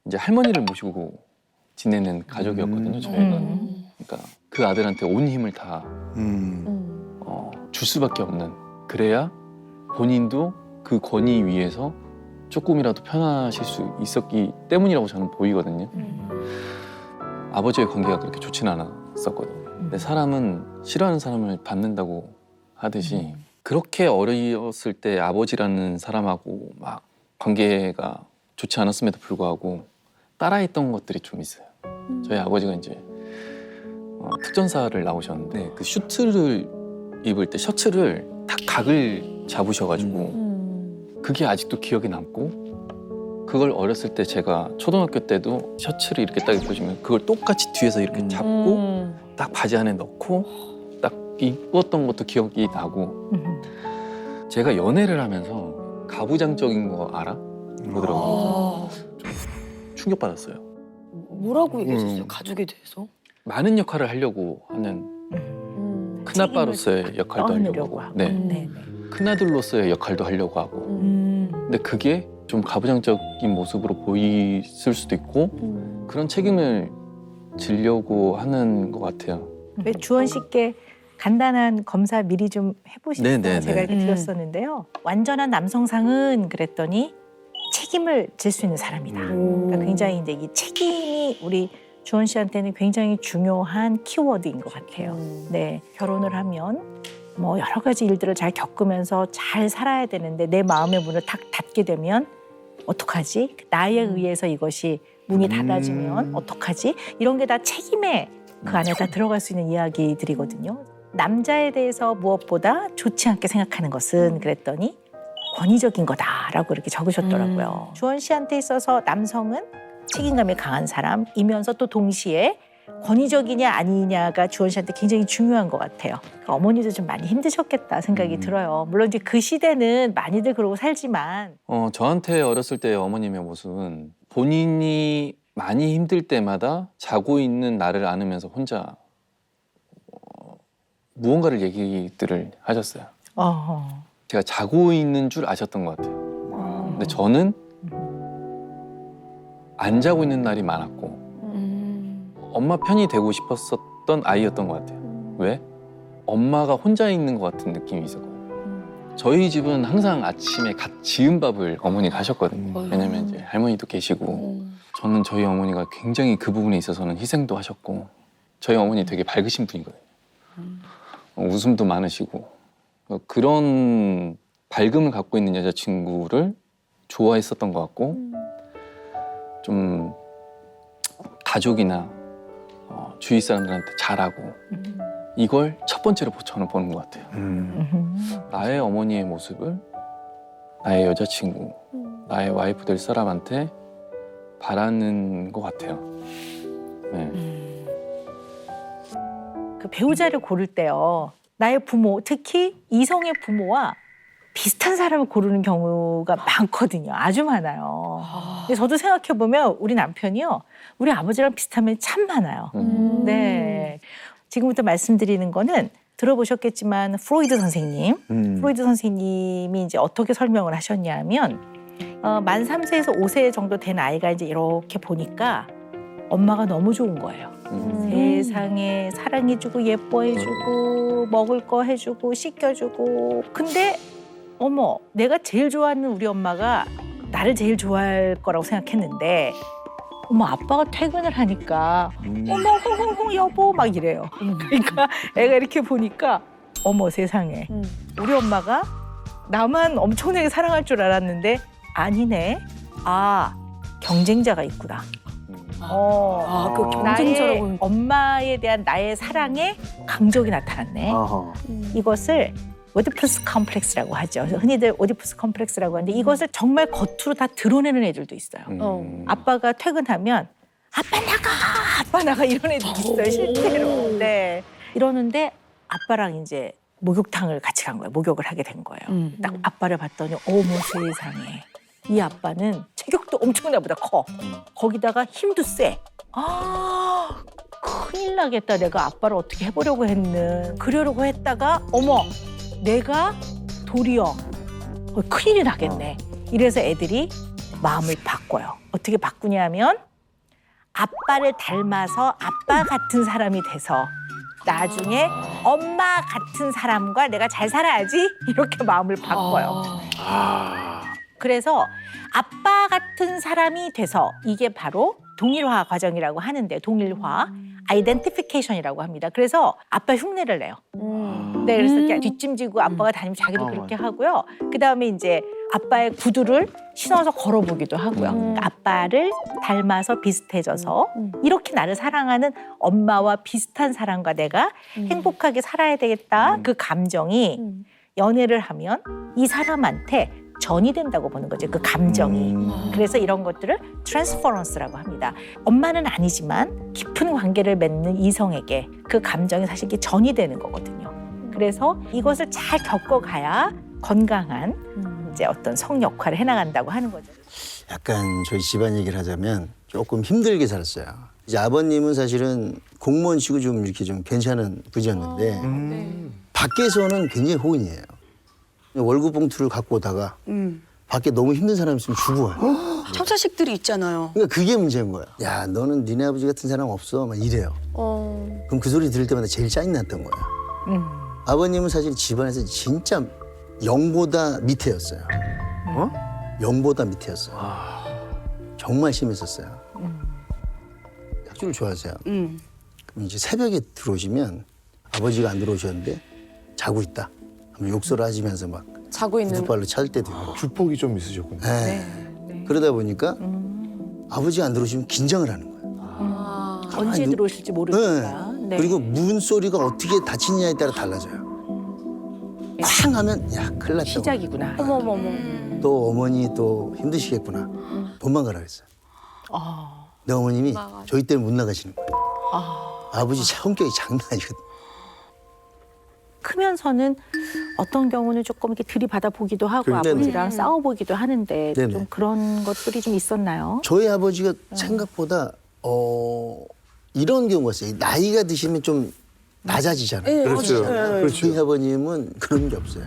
이제 할머니를 모시고 지내는 가족이었거든요, 저희가. 그러니까 그 아들한테 온 힘을 다 줄 수밖에 없는. 그래야 본인도 그 권위 위에서 조금이라도 편하실 수 있었기 때문이라고 저는 보이거든요. 아버지의 관계가 그렇게 좋지는 않았었거든요. 근데 사람은 싫어하는 사람을 받는다고 하듯이 그렇게 어렸을 때 아버지라는 사람하고 막 관계가 좋지 않았음에도 불구하고 따라했던 것들이 좀 있어요. 저희 아버지가 이제 특전사를 나오셨는데 그 슈트를 입을 때 셔츠를 딱 각을 잡으셔가지고 그게 아직도 기억에 남고 그걸 어렸을 때 제가 초등학교 때도 셔츠를 이렇게 딱 입어주면 그걸 똑같이 뒤에서 이렇게 잡고 딱 바지 안에 넣고 딱 입었던 것도 기억이 나고 제가 연애를 하면서 가부장적인 거 알아? 그러더라고요. 충격받았어요. 뭐라고 얘기했었어요? 가족에 대해서? 많은 역할을 하려고 하는 큰아빠로서의 역할도 하려고 하고 네. 큰아들로서의 역할도 하려고 하고 근데 그게 좀 가부장적인 모습으로 보일 수도 있고 그런 책임을 지려고 하는 것 같아요. 왜 주원 씨께 간단한 검사 미리 좀 해보시겠어요? 네네네. 제가 이렇게 드렸었는데요. 완전한 남성상은 그랬더니 책임을 질 수 있는 사람이다. 그러니까 굉장히 이제 이 책임이 우리 주원 씨한테는 굉장히 중요한 키워드인 것 같아요. 네, 결혼을 하면 뭐 여러 가지 일들을 잘 겪으면서 잘 살아야 되는데 내 마음의 문을 탁 닫게 되면 어떡하지? 나에 의해서 이것이 문이 닫아지면 어떡하지? 이런 게 다 책임의 그 안에 다 들어갈 수 있는 이야기들이거든요. 남자에 대해서 무엇보다 좋지 않게 생각하는 것은 그랬더니 권위적인 거다라고 이렇게 적으셨더라고요. 주원 씨한테 있어서 남성은 책임감이 강한 사람이면서 또 동시에 권위적이냐 아니냐가 주원 씨한테 굉장히 중요한 것 같아요. 그러니까 어머니도 좀 많이 힘드셨겠다 생각이 들어요. 물론 이제 그 시대는 많이들 그러고 살지만 저한테 어렸을 때 어머님의 모습은 본인이 많이 힘들 때마다 자고 있는 나를 안으면서 혼자 무언가를 얘기들을 하셨어요. 제가 자고 있는 줄 아셨던 것 같아요. 근데 저는 안 자고 있는 날이 많았고 엄마 편이 되고 싶었었던 아이였던 것 같아요. 왜? 엄마가 혼자 있는 것 같은 느낌이 있었거든요. 저희 집은 항상 아침에 갓 지은 밥을 어머니가 하셨거든요. 왜냐면 이제 할머니도 계시고 저는 저희 어머니가 굉장히 그 부분에 있어서는 희생도 하셨고 저희 어머니 되게 밝으신 분이거든요. 웃음도 많으시고 그런 밝음을 갖고 있는 여자친구를 좋아했었던 것 같고 좀 가족이나 주위 사람들한테 잘하고 이걸 첫 번째로 저는 보는 것 같아요. 나의 어머니의 모습을 나의 여자친구, 나의 와이프 될 사람한테 바라는 것 같아요. 네. 그 배우자를 고를 때요. 나의 부모, 특히 이성의 부모와 비슷한 사람을 고르는 경우가 많거든요. 아주 많아요. 근데 저도 생각해보면 우리 남편이요. 우리 아버지랑 비슷한 면이 참 많아요. 네. 지금부터 말씀드리는 거는 들어보셨겠지만 프로이드 선생님. 프로이드 선생님이 이제 어떻게 설명을 하셨냐면 만 3세에서 5세 정도 된 아이가 이제 이렇게 보니까 엄마가 너무 좋은 거예요. 세상에 사랑해주고 예뻐해주고 먹을 거 해주고 씻겨주고 근데 어머 내가 제일 좋아하는 우리 엄마가 나를 제일 좋아할 거라고 생각했는데 어머 아빠가 퇴근을 하니까 어머 호호호 여보 막 이래요. 그러니까 애가 이렇게 보니까 어머 세상에 우리 엄마가 나만 엄청나게 사랑할 줄 알았는데 아니네. 아 경쟁자가 있구나. 그 경쟁자라고. 나의 엄마에 대한 나의 사랑에 강적이 나타났네. 이것을 오디푸스 컴플렉스라고 하죠. 흔히들 오디푸스 컴플렉스라고 하는데 이것을 정말 겉으로 다 드러내는 애들도 있어요. 아빠가 퇴근하면 아빠 나가 이런 애들 있어요. 실제로. 네. 이러는데 아빠랑 이제 목욕탕을 같이 간 거예요. 목욕을 하게 된 거예요. 딱 아빠를 봤더니 어머 세상에 이 아빠는 체격도 엄청나보다 커. 거기다가 힘도 세. 큰일 나겠다. 내가 아빠를 어떻게 해보려고 했는. 그러려고 했다가 어머 내가 도리어 큰일이 나겠네. 이래서 애들이 마음을 바꿔요. 어떻게 바꾸냐면 아빠를 닮아서 아빠 같은 사람이 돼서 나중에 엄마 같은 사람과 내가 잘 살아야지 이렇게 마음을 바꿔요. 그래서 아빠 같은 사람이 돼서 이게 바로 동일화 과정이라고 하는데 동일화 아이덴티피케이션이라고 합니다. 그래서 아빠 흉내를 내요. 네, 그래서 이렇게 뒷짐지고 아빠가 다니면 자기도 그렇게 하고요. 그다음에 이제 아빠의 구두를 신어서 걸어보기도 하고요. 그러니까 아빠를 닮아서 비슷해져서 이렇게 나를 사랑하는 엄마와 비슷한 사람과 내가 행복하게 살아야 되겠다. 그 감정이 연애를 하면 이 사람한테 전이 된다고 보는 거죠. 그 감정이. 그래서 이런 것들을 트랜스퍼런스라고 합니다. 엄마는 아니지만 깊은 관계를 맺는 이성에게 그 감정이 사실 이게 전이 되는 거거든요. 그래서 이것을 잘 겪어가야 건강한 이제 어떤 성 역할을 해나간다고 하는 거죠. 약간 저희 집안 얘기를 하자면 조금 힘들게 살았어요. 이제 아버님은 사실은 공무원치고 좀 이렇게 좀 괜찮은 부지였는데 밖에서는 굉장히 호인이에요. 월급 봉투를 갖고 오다가 밖에 너무 힘든 사람 있으면 주고 와요. 처자식들이 있잖아요. 그러니까 그게 문제인 거야. 야, 너는 니네 아버지 같은 사람 없어. 막 이래요. 그럼 그 소리 들을 때마다 제일 짜증났던 거야. 아버님은 사실 집안에서 진짜 영보다 밑에였어요. 영보다 밑에였어요. 정말 심했었어요. 약주를 좋아하세요. 그럼 이제 새벽에 들어오시면 아버지가 안 들어오셨는데 자고 있다. 하면 욕설을 하시면서 막 자고 있는 구두발로 찰 때도 있고. 주폭이 좀 있으셨군요. 네. 그러다 보니까 아버지가 안 들어오시면 긴장을 하는 거예요. 언제 들어오실지 모르니까. 네. 그리고 문 소리가 어떻게 닫히느냐에 따라 달라져요. 쾅 하면 야 큰일 났다. 시작이구나. 어머머머. 또 어머니 또 힘드시겠구나. 본방 가라 그랬어요. 내 어머님이 저희 때문에 못 나가시는 거예요. 아버지 성격이 장난 아니거든. 크면서는 어떤 경우는 조금 이렇게 들이받아 보기도 하고 네네. 아버지랑 싸워보기도 하는데 네네. 좀 그런 것들이 좀 있었나요? 저희 아버지가 생각보다 이런 경우가 있어요. 나이가 드시면 좀 낮아지잖아요. 그렇죠. 저희 아버님은 그런 게 없어요.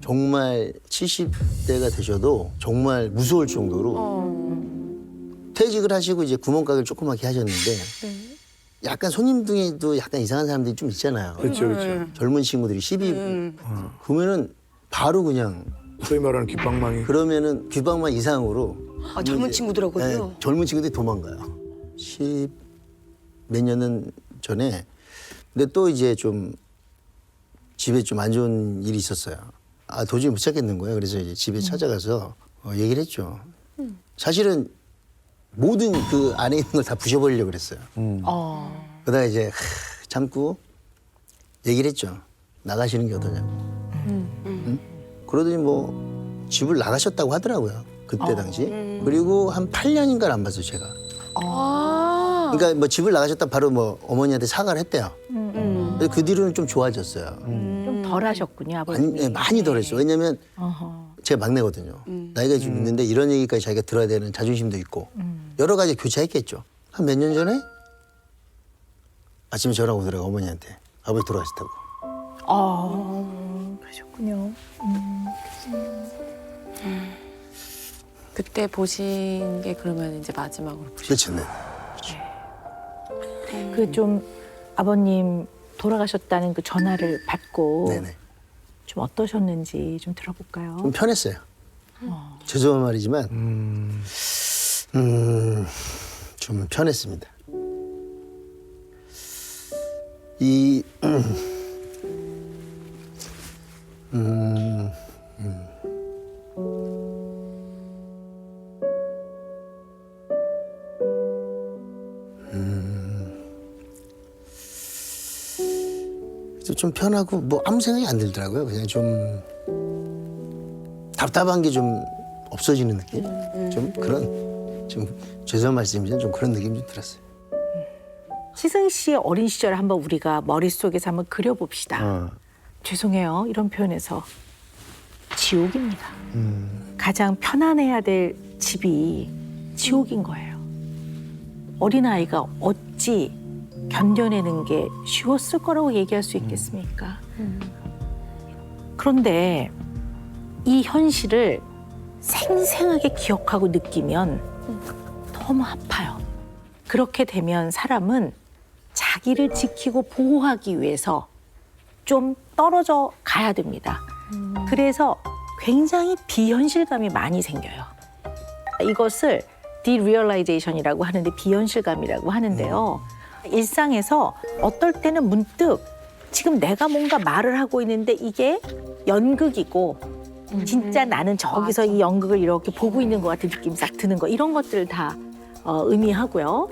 정말 70대가 되셔도 정말 무서울 정도로 퇴직을 하시고 이제 구멍가게를 조그맣게 하셨는데 약간 손님 중에도 약간 이상한 사람들이 좀 있잖아요. 그렇죠, 그렇죠. 젊은 친구들이 시비 그러면은 바로 그냥 소위 말하는 귓방망이. 그러면은 귀방만 이상으로 아, 젊은 이제, 친구들하고요? 네, 젊은 친구들이 도망가요. 10 몇 년은 전에 근데 또 이제 좀 집에 좀 안 좋은 일이 있었어요. 아 도저히 못 찾겠는 거예요. 그래서 이제 집에 찾아가서 얘기를 했죠. 사실은 모든 그 안에 있는 걸 다 부셔버리려고 그랬어요. 그러다가 이제 참고 얘기를 했죠. 나가시는 게 어떠냐고. 응? 그러더니 뭐 집을 나가셨다고 하더라고요. 그때 당시. 그리고 한 8년인가를 안 봤어요, 제가. 그러니까 뭐 집을 나가셨다 바로 뭐 어머니한테 사과를 했대요. 그래서 그 뒤로는 좀 좋아졌어요. 좀 덜 하셨군요, 많이, 아버님이. 네, 많이 덜했죠. 왜냐면 제가 막내거든요. 나이가 좀 있는데 이런 얘기까지 자기가 들어야 되는 자존심도 있고 여러 가지 교차했겠죠. 한 몇 년 전에 아침에 전화 오더라고 어머니한테. 아버지 돌아가셨다고. 그러셨군요. 그때 보신 게 그러면 이제 마지막으로 보신. 그렇죠. 네. 그 좀 아버님 돌아가셨다는 그 전화를 받고 네네. 좀 어떠셨는지 좀 들어볼까요? 좀 편했어요. 죄송한 말이지만 좀 편했습니다. 이 좀 편하고 뭐 아무 생각이 안 들더라고요. 그냥 좀 답답한 게 좀 없어지는 느낌? 좀 그런 좀 죄송한 말씀이지만 좀 그런 느낌이 좀 들었어요. 시승 씨의 어린 시절을 한번 우리가 머릿속에서 한번 그려봅시다. 죄송해요. 이런 표현에서 지옥입니다. 가장 편안해야 될 집이 지옥인 거예요. 어린아이가 어찌 견뎌내는 게 쉬웠을 거라고 얘기할 수 있겠습니까? 그런데 이 현실을 생생하게 기억하고 느끼면 너무 아파요. 그렇게 되면 사람은 자기를 지키고 보호하기 위해서 좀 떨어져 가야 됩니다. 그래서 굉장히 비현실감이 많이 생겨요. 이것을 derealization이라고 하는데 비현실감이라고 하는데요. 일상에서 어떨 때는 문득 지금 내가 뭔가 말을 하고 있는데 이게 연극이고 진짜 나는 저기서 이 연극을 이렇게 보고 있는 것 같은 느낌이 싹 드는 거 이런 것들을 다 의미하고요.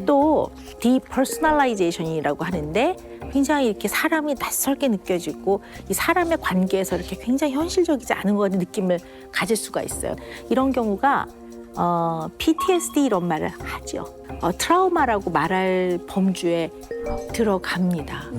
또 depersonalization이라고 하는데 굉장히 이렇게 사람이 낯설게 느껴지고 이 사람의 관계에서 이렇게 굉장히 현실적이지 않은 것 같은 느낌을 가질 수가 있어요. 이런 경우가 PTSD 이런 말을 하죠. 트라우마라고 말할 범주에 들어갑니다.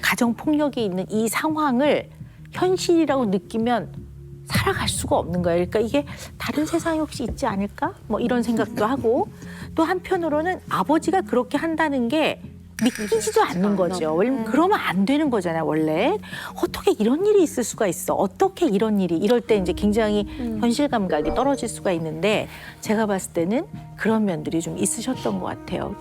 가정폭력이 있는 이 상황을 현실이라고 느끼면 살아갈 수가 없는 거예요. 그러니까 이게 다른 세상이 혹시 있지 않을까? 뭐 이런 생각도 하고 또 한편으로는 아버지가 그렇게 한다는 게 믿기지도 않는 거죠. 왜냐면 그러면 안 되는 거잖아요, 원래. 어떻게 이런 일이 있을 수가 있어? 어떻게 이런 일이? 이럴 때 이제 굉장히 현실 감각이 떨어질 수가 있는데 제가 봤을 때는 그런 면들이 좀 있으셨던 것 같아요.